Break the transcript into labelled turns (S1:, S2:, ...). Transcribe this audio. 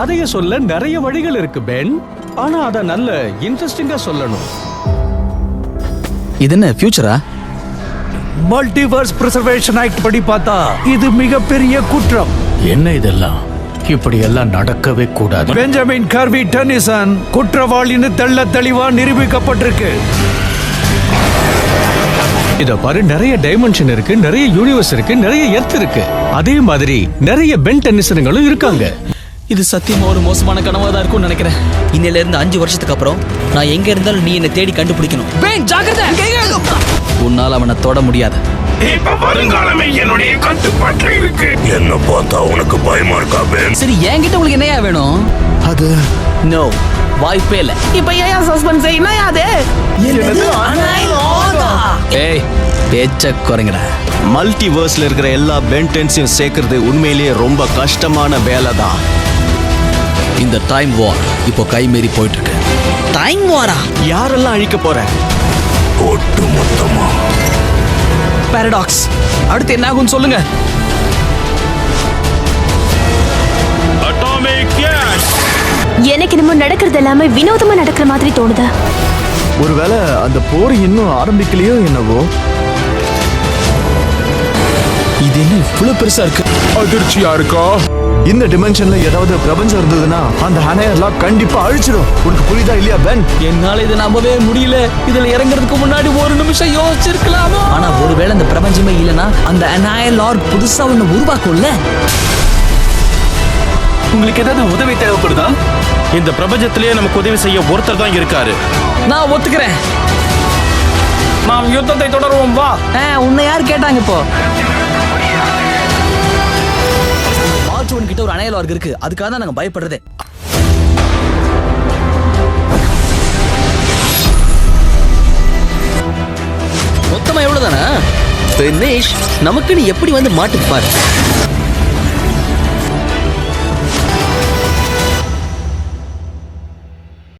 S1: கதையை சொல்ல நிறைய வழிகள் இருக்கு பென். ஆனா அத நல்ல இன்ட்ரெஸ்டிங்கா சொல்லணும்.
S2: இது என்ன ஃபியூச்சரா?
S3: மல்டிவர்ஸ் பிரிசர்வேஷன் ஆக்ட் படி பார்த்தா இது மிகப்பெரிய குற்றம்.
S4: என்ன இதெல்லாம்? இப்படி எல்லாம் நடக்கவே கூடாது.
S3: பெஞ்சமின் கர்வி டென்னிசன் குற்றவாளின்னு தெள்ள தெளிவா நிரூபிக்கப்பட்டிருக்கு.
S1: இத பாரு, நிறைய டைமென்ஷன் இருக்கு, நிறைய யூனிவர்ஸ் இருக்கு, நிறைய எர்த் இருக்கு. அதே மாதிரி நிறைய பென் டென்னிசன்களும் இருக்காங்க.
S2: இது சத்தியமா ஒரு மோசமான கனவா தான் இருக்கும்னு நினைக்கிறேன். இன்னில இருந்து 5 வருஷத்துக்கு அப்புறம் நான் எங்க இருந்தாலும் நீ என்னை தேடி கண்டுபிடிக்கணும். பென் ஜாக்கிரதை. உன்னால அவனை தொட முடியாது.
S5: இப்ப வருங்காலமே என்னுடைய கட்டுப்பாட்டுல இருக்கு. என்ன பார்த்தா உனக்கு பயமா இருக்கா பென்?
S2: சரி, என்கிட்ட உங்களுக்கு என்னையா வேணும்?
S4: அது
S2: நோ, வாய்ப்பே இல்ல. இப்ப ஏன் சஸ்பென்ஸ் என்னையா அது? ஏய், பேச்ச குறைங்கடா.
S6: மல்டிவர்ஸ்ல இருக்கிற எல்லா பென்டென்ஸையும் சேர்க்கறது உண்மையிலேயே ரொம்ப கஷ்டமான வேலை தான்.
S2: இந்த டைம் வார் இப்போ கைமீறி போயிட்டு இருக்கு. டைம் வாரா?
S6: யாரெல்லாம் அழிக்க போற?
S5: ஒட்டு மொத்தமா
S2: பாரடாக்ஸ். அடுத்து என்ன ஆகும் சொல்லுங்க.
S5: Atomic clash.
S7: எனக்கு இன்னமும் நடக்கிறது எல்லாமே வினோதமா நடக்கிற மாதிரி தோணுது.
S6: ஒருவேளை அந்த போர் இன்னும் ஆரம்பிக்கலையோ என்னவோ.
S2: இது என்ன இவ்வளவு பெருசா இருக்கு?
S5: அதிர்ச்சியா இருக்கா?
S6: இந்த டிமென்ஷன்ல ஏதாவது பிரபஞ்சம் இருந்ததுன்னா அந்த ஹனையெல்லாம் கண்டிப்பா அழிச்சிடும். உனக்கு புரியுதா இல்லையா பென்?
S2: என்னால இதை நம்பவே முடியல. இதுல இறங்குறதுக்கு முன்னாடி ஒரு நிமிஷம் யோசிச்சிருக்கலாமா? ஆனா ஒருவேளை இந்த பிரபஞ்சமே இல்லைன்னா அந்த அனாயலார் புதுசா ஒண்ணு உருவாக்கும்ல.
S1: உங்களுக்கு ஏதாவது உதவி தேவைப்படுதா?
S5: இந்த பிரபஞ்சத்திலேயே நமக்கு உதவி செய்ய ஒருத்தர் தான் இருக்காரு.
S2: நான் ஒத்துக்கிறேன்.
S1: நாம் யுத்தத்தை தொடருவோம், வா.
S2: உன்னை யார் கேட்டாங்க இப்போ? வால்ட்ரோன் கிட்ட ஒரு அனாயலார் இருக்கு, அதுக்காக தான் நாங்க பயப்படுறதே. மொத்தமா எவ்வளவுதானா? நமக்கு நீ எப்படி வந்து மாட்டுப்பாரு.